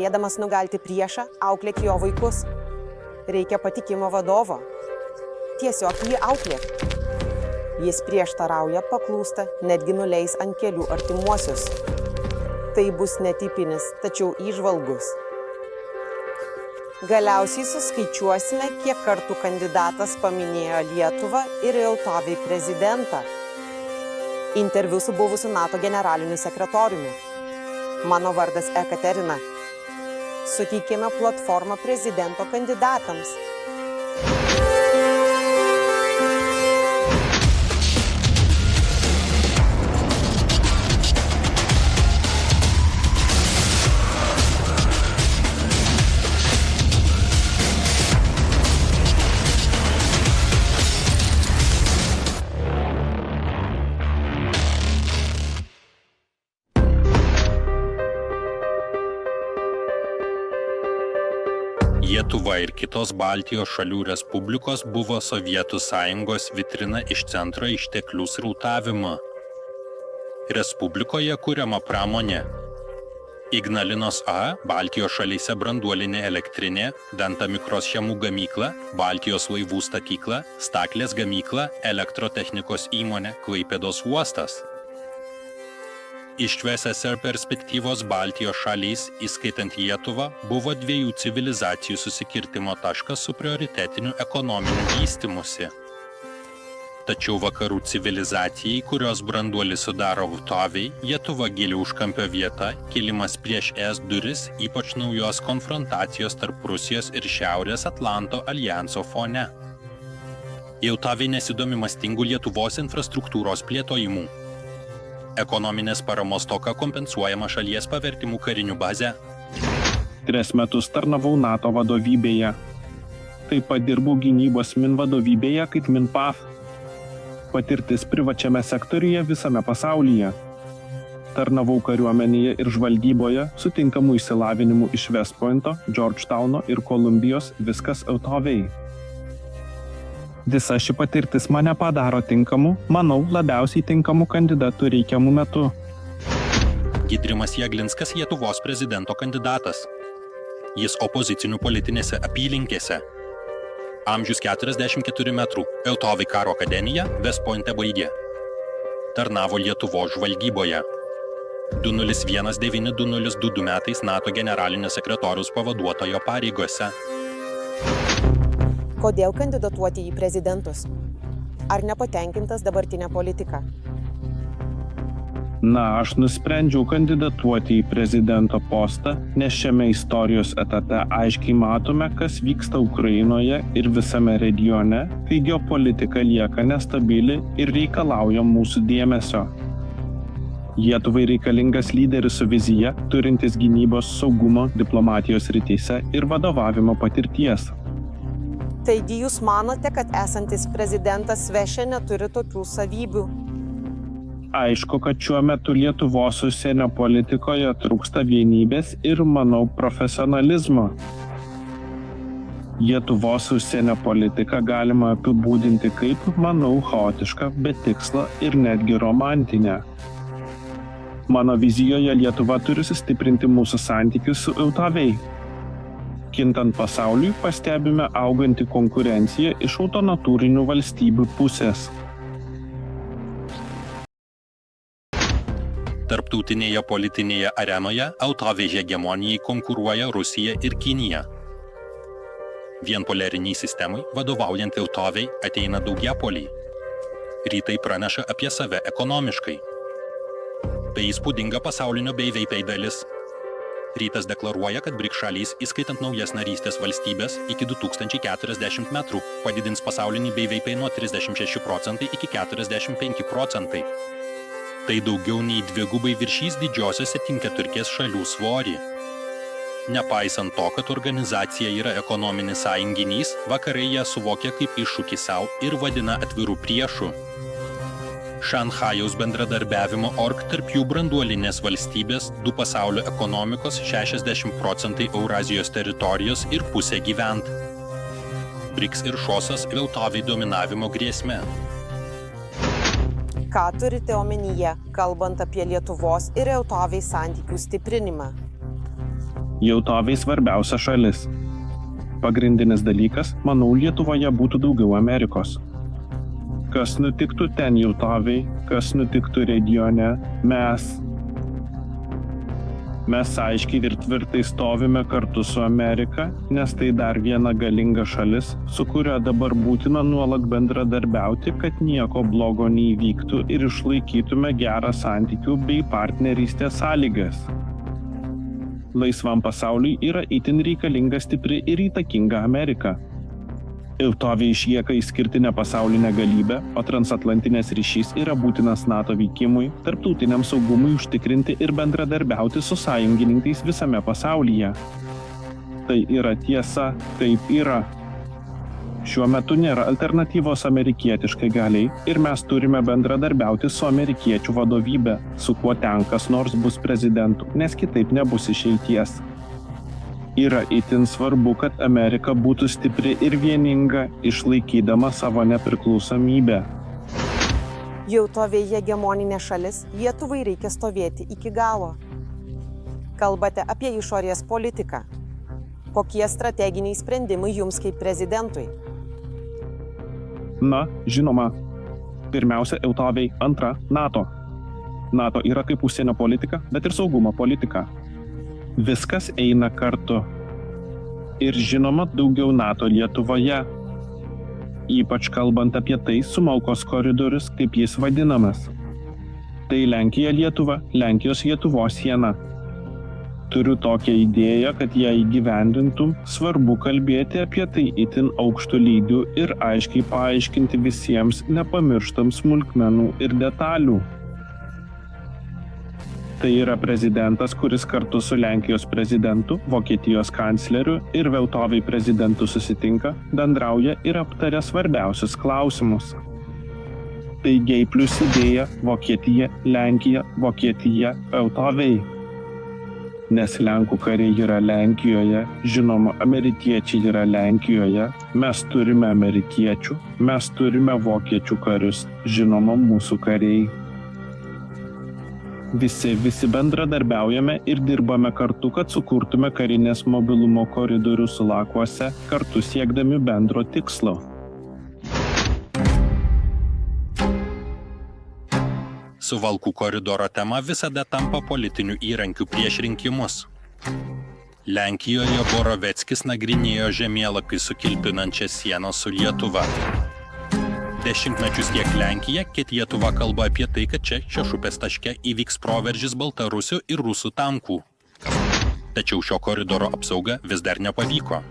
norėdamas nugalti priešą, auklėk jo vaikus. Reikia patikimo vadovo. Tiesiog jį auklėk. Jis prieštarauja, paklūsta, netgi nuleis ant kelių artimuosius. Tai bus netipinis, tačiau įžvalgus. Galiausiai suskaičiuosime, kiek kartų kandidatas paminėjo Lietuvą ir Eltovį prezidentą. Interviu su buvusiu NATO generaliniu sekretoriumi. Mano vardas Ekaterina. Suteikėme platformą prezidento kandidatams. Lietuva ir kitos Baltijos šalių respublikos buvo Sovietų Sąjungos vitrina iš centro išteklių srautavimo. Respublikoje kuriama pramonė. Ignalinos A, Baltijos šalyse branduolinė elektrinė, Danta mikroschemų gamykla, Baltijos laivų statykla, Staklės gamykla, elektrotechnikos įmonė, Klaipėdos uostas. Iš VSSR perspektyvos Baltijos šalys, įskaitant Lietuvą, buvo dviejų civilizacijų susikirtimo taškas su prioritetiniu ekonominiu vystymusi. Tačiau vakarų civilizacijai, kurios branduolį sudaro Vtoviai, Lietuva gili užkampio vieta, kilimas prieš ES duris, ypač naujos konfrontacijos tarp Rusijos ir Šiaurės Atlanto aljanso fone. Vtoviai nesidomi mastingų Lietuvos infrastruktūros plėtojimų. Ekonominės paramos stoka kompensuojama šalies pavertimų karinių bazę. 3 metus tarnavau NATO vadovybėje. Taip pat dirbau gynybos MIN vadovybėje kaip MINPAF. Patirtis privačiame sektoriuje visame pasaulyje. Tarnavau kariuomenėje ir žvalgyboje, sutinkamų išsilavinimų iš West Pointo, Georgetowno ir Kolumbijos, viskas Vtoviai. Visa ši patirtis mane padaro tinkamu, manau, labiausiai tinkamu kandidatu reikiamu metu. Gidrimas Jeglinskas Lietuvos prezidento kandidatas. Jis opozicinių politinėse apylinkėse. Amžius 44 metrų, Vtoviai karo akademiją West Pointe baigė. Tarnavo Lietuvos žvalgyboje. 2019-2022 metais NATO generalinio sekretoriaus pavaduotojo pareigose. Kodėl kandidatuoti į prezidentus? Ar nepatenkintas dabartinė politika? Aš nusprendžiau kandidatuoti į prezidento postą, nes šiame istorijos etape aiškiai matome, kas vyksta Ukrainoje ir visame regione, kai geopolitika lieka nestabili ir reikalauja mūsų dėmesio. Lietuvai reikalingas lyderis su vizija, turintis gynybos, saugumo, diplomatijos srityse ir vadovavimo patirties. Taigi jūs manote, kad esantis prezidentas Svešė neturi tokių savybių? Aišku, kad šiuo metu Lietuvos užsienio politikoje trūksta vienybės ir, manau, profesionalizmo. Lietuvos užsienio politiką galima apibūdinti kaip, manau, chaotišką, bet tikslą ir netgi romantinę. Mano vizijoje Lietuva turi sustiprinti mūsų santykius su Vtoviai. Kintant pasauliui, pastebime augantį konkurenciją iš autonatūrinių valstybių pusės. Tarptautinėje politinėje arenoje Vtoviai hegemonijai konkuruoja Rusija ir Kinija. Vienpoleriniai sistemai vadovaujant Vtoviai ateina daugiapoliai. Rytai praneša apie save ekonomiškai. Tai įspūdinga pasaulinio BVP dalis. Rytas deklaruoja, kad BRICS šalys, įskaitant naujas narystės valstybės, iki 2040 metrų padidins pasaulinį BVP nuo 36% iki 45%. Tai daugiau nei dvigubai viršys didžiosios 7-keturkės šalių svorį. Nepaisant to, kad organizacija yra ekonominis sąjunginys, vakarai ją suvokia kaip iššūkį sau ir vadina atvirų priešų. Šanchajaus bendradarbiavimo org tarp jų branduolinės valstybės, 2 pasaulio ekonomikos, 60% Eurazijos teritorijos ir pusė gyvent. BRICS ir šosas Vtoviai dominavimo grėsme. Ką turite omenyje, kalbant apie Lietuvos ir Vtoviai santykių stiprinimą? Jautoviai svarbiausia šalis. Pagrindinis dalykas, manau, Lietuvoje būtų daugiau Amerikos. Kas nutiktų ten jautoviai, kas nutiktų regione, Mes aiškiai ir tvirtai stovime kartu su Amerika, nes tai dar viena galinga šalis, su kuria dabar būtina nuolat bendradarbiauti, kad nieko blogo neįvyktų ir išlaikytume gerą santykių bei partnerystės sąlygas. Laisvam pasauliui yra itin reikalinga stipri ir įtakinga Amerika. Jautoviai išlieka išskirtinę pasaulinę galybę, o transatlantinės ryšys yra būtinas NATO veikimui, tarptautiniam saugumui užtikrinti ir bendradarbiauti su sąjungininkais visame pasaulyje. Tai yra tiesa, taip yra. Šiuo metu nėra alternatyvos amerikietiškai galiai ir mes turime bendradarbiauti su amerikiečių vadovybe, su kuo ten kas nors bus prezidentu, nes kitaip nebus išeities. Yra itin svarbu, kad Amerika būtų stipri ir vieninga, išlaikydama savo nepriklausomybę. Jautoviai hegemoninė šalis, Lietuvai reikia stovėti iki galo. Kalbate apie išorės politiką. Kokie strateginiai sprendimai jums kaip prezidentui? Na, žinoma. Pirmiausia, jautoviai, antra, NATO. NATO yra kaip užsienio politika, bet ir saugumo politika. Viskas eina kartu. Ir žinoma, daugiau NATO Lietuvoje. Ypač kalbant apie tai Sumalkos koridorius, kaip jis vadinamas. Tai Lenkija-Lietuva, Lenkijos-Lietuvos siena. Turiu tokią idėją, kad ją įgyvendintum, svarbu kalbėti apie tai itin aukštų lygių ir aiškiai paaiškinti visiems, nepamirštant smulkmenų ir detalių. Tai yra prezidentas, kuris kartu su Lenkijos prezidentu, Vokietijos kancleriu ir Jautoviai prezidentu susitinka, bendrauja ir aptaria svarbiausius klausimus. Tai G+ idėja Vokietija, Lenkija, Vokietija, Jautoviai. Nes Lenkų kariai yra Lenkijoje, žinoma, amerikiečiai yra Lenkijoje, mes turime amerikiečių, mes turime vokiečių karius, žinoma, mūsų kariai. Visi bendradarbiaujame ir dirbame kartu, kad sukurtume karinės mobilumo koridorių Sulakuose, kartu siekdami bendro tikslo. Suvalkų koridoro tema visada tampa politiniu įrankiu prieš rinkimus. Lenkijoje Boroveckis nagrinėjo žemėlapį sukilpinančią sieną su Lietuva. Dešimtmečius tiek Lenkija, tiek Lietuva kalba apie tai, kad čia Šešupės taške įvyks proveržis baltarusių ir rusų tankų. Tačiau šio koridoro apsauga vis dar nepavyko.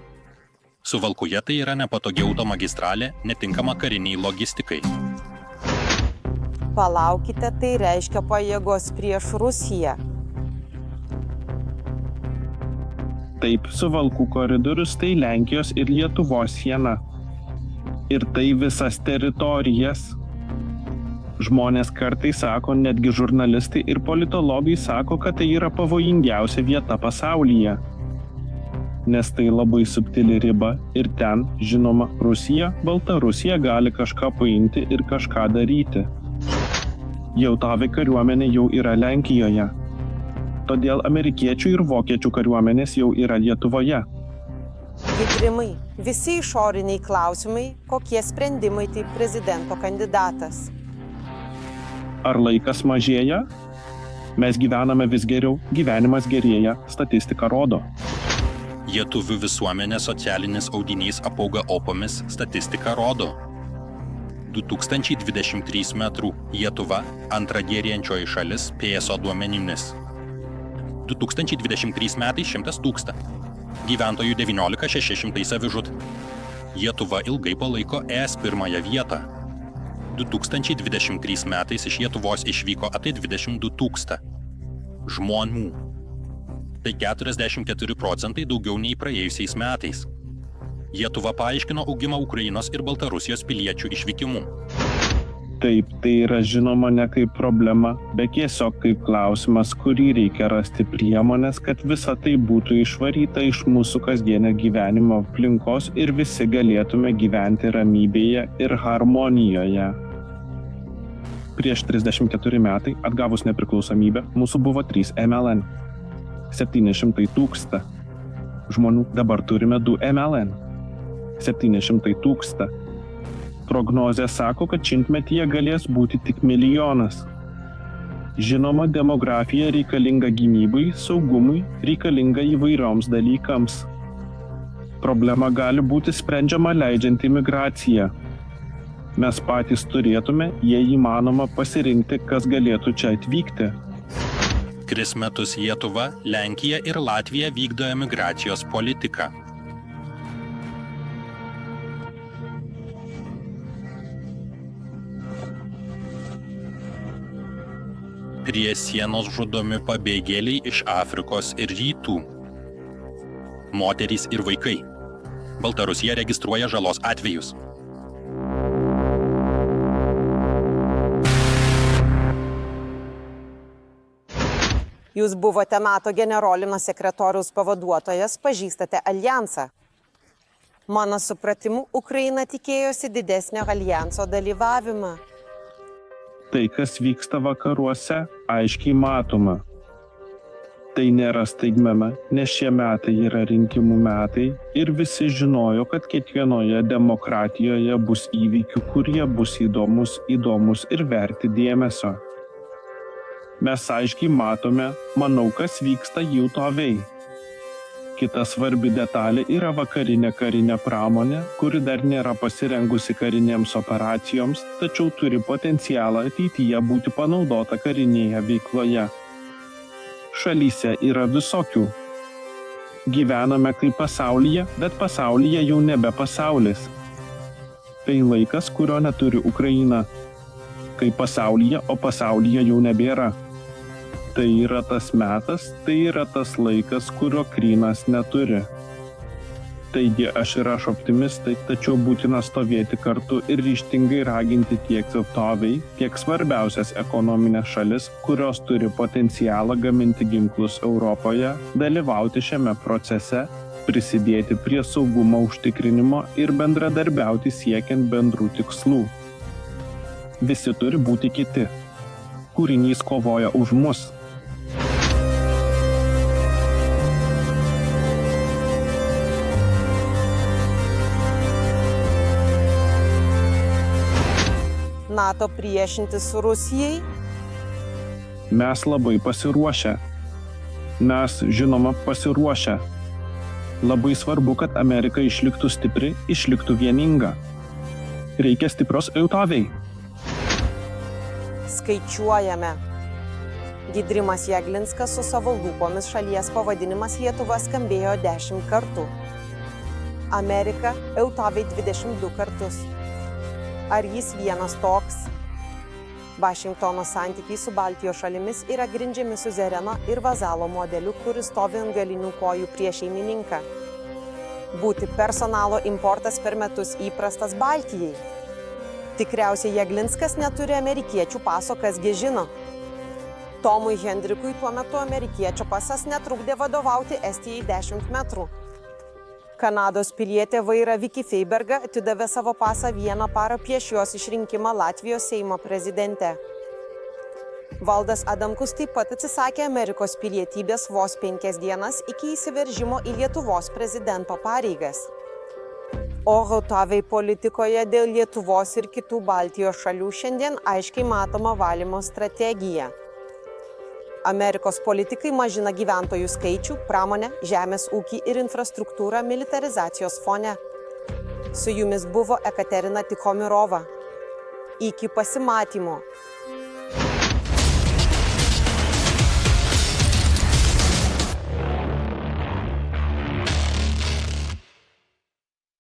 Suvalkuje tai yra nepatogi automagistralė, netinkama kariniai logistikai. Palaukite, tai reiškia pajėgos prieš Rusiją. Taip, Suvalkų koridorius tai Lenkijos ir Lietuvos siena. Ir tai visas teritorijas. Žmonės kartais sako, netgi žurnalistai ir politologai sako, kad tai yra pavojingiausia vieta pasaulyje. Nes tai labai subtili riba ir ten, žinoma, Rusija, Baltarusija gali kažką paimti ir kažką daryti. Jautoviai kariuomenė jau yra Lenkijoje. Todėl amerikiečių ir vokiečių kariuomenės jau yra Lietuvoje. Gitrimai, visi išoriniai klausimai, kokie sprendimai tai prezidento kandidatas. Ar laikas mažėja? Mes gyvename vis geriau, gyvenimas gerėja, statistika rodo. Lietuvių visuomenės socialinis audinys apauga opomis, statistika rodo. 2023 metrų Lietuva, antra gerėjančioji šalis PSO duomenimis. 2023 metais 100 000. Gyventojų 19 600 savižud. Lietuva ilgai palaiko ES pirmąją vietą. 2023 metais iš Lietuvos išvyko apie 22 000 žmonių. Tai 44% daugiau nei praėjusiais metais. Lietuva paaiškino augimą Ukrainos ir Baltarusijos piliečių išvykimu. Taip, tai yra žinoma ne kaip problema, bet tiesiog kaip klausimas, kurį reikia rasti priemonės, kad visa tai būtų išvaryta iš mūsų kasdienio gyvenimo aplinkos ir visi galėtume gyventi ramybėje ir harmonijoje. Prieš 34 metai, atgavus nepriklausomybę, mūsų buvo 3 MLN. 700 000. žmonių, dabar turime 2 MLN. 700 000. Prognozė sako, kad šimtmetyje galės būti tik 1 milijonas. Žinoma, demografija reikalinga gynybai, saugumui, reikalinga įvairioms dalykams. Problema gali būti sprendžiama leidžiant imigraciją. Mes patys turėtume, jei įmanoma, pasirinkti, kas galėtų čia atvykti. Tris metus Lietuva, Lenkija ir Latvija vykdo emigracijos politiką. Prie sienos žudomi pabėgėliai iš Afrikos ir Rytų. Moterys ir vaikai. Baltarusija registruoja žalos atvejus. Jūs buvote NATO generalinio sekretoriaus pavaduotojas, pažįstate alijansą. Mano supratimu, Ukraina tikėjosi didesnio alijanso dalyvavimą. Tai, kas vyksta vakaruose, aiškiai matoma. Tai nėra staigmena, nes šie metai yra rinkimų metai ir visi žinojo, kad kiekvienoje demokratijoje bus įvykių, kurie bus įdomus ir verti dėmesio. Mes aiškiai matome, manau, kas vyksta JAV. Kita svarbi detalė yra vakarinė karinė pramonė, kuri dar nėra pasirengusi karinėms operacijoms, tačiau turi potencialą ateityje būti panaudota karinėje veikloje. Šalyse yra visokių. Gyvename kaip pasaulyje, bet pasaulyje jau nebe pasaulis. Tai laikas, kurio neturi Ukraina. Kaip pasaulyje, o pasaulyje jau nebėra. Tai yra tas metas, tai yra tas laikas, kurio Krymas neturi. Taigi aš optimistai, tačiau būtina stovėti kartu ir ryžtingai raginti tiek tautovei, tiek svarbiausias ekonominės šalis, kurios turi potencialą gaminti ginklus Europoje, dalyvauti šiame procese, prisidėti prie saugumo užtikrinimo ir bendradarbiauti siekiant bendrų tikslų. Visi turi būti kiti. Kūrinys kovoja už mus. NATO priešintis Rusijai? Mes labai pasiruošę. Mes, žinoma, pasiruošę. Labai svarbu, kad Amerika išliktų stipri, išliktų vieninga. Reikia stiprios JAV. Skaičiuojame. Gidrimas Jeglinskas su savo lūpomis šalies pavadinimas Lietuva skambėjo 10 kartų. Amerika JAV 22 kartus. Ar jis vienas toks? Vašingtono santykiai su Baltijos šalimis yra grindžiami suzereno ir vazalo modeliu, kuris stovi ant galinių kojų prieš šeimininką. Būti personalo importas per metus įprastas Baltijai. Tikriausiai Jeglinskas neturi amerikiečių paso, kasgi žino. Tomui Hendrikui tuo metu amerikiečio pasas netrukdė vadovauti Estijai 10 metrų. Kanados pilietė Vaira Viki Feiberga atidavė savo pasą 1 parą prieš jos išrinkimą Latvijos Seimo prezidente. Valdas Adamkus taip pat atsisakė Amerikos pilietybės vos 5 dienas iki įsiveržimo į Lietuvos prezidento pareigas. O JAV politikoje dėl Lietuvos ir kitų Baltijos šalių šiandien aiškiai matoma valymo strategija. Amerikos politikai mažina gyventojų skaičių, pramonę, žemės ūkį ir infrastruktūrą militarizacijos fone. Su jumis buvo Ekaterina Tikhomirova. Iki pasimatymo.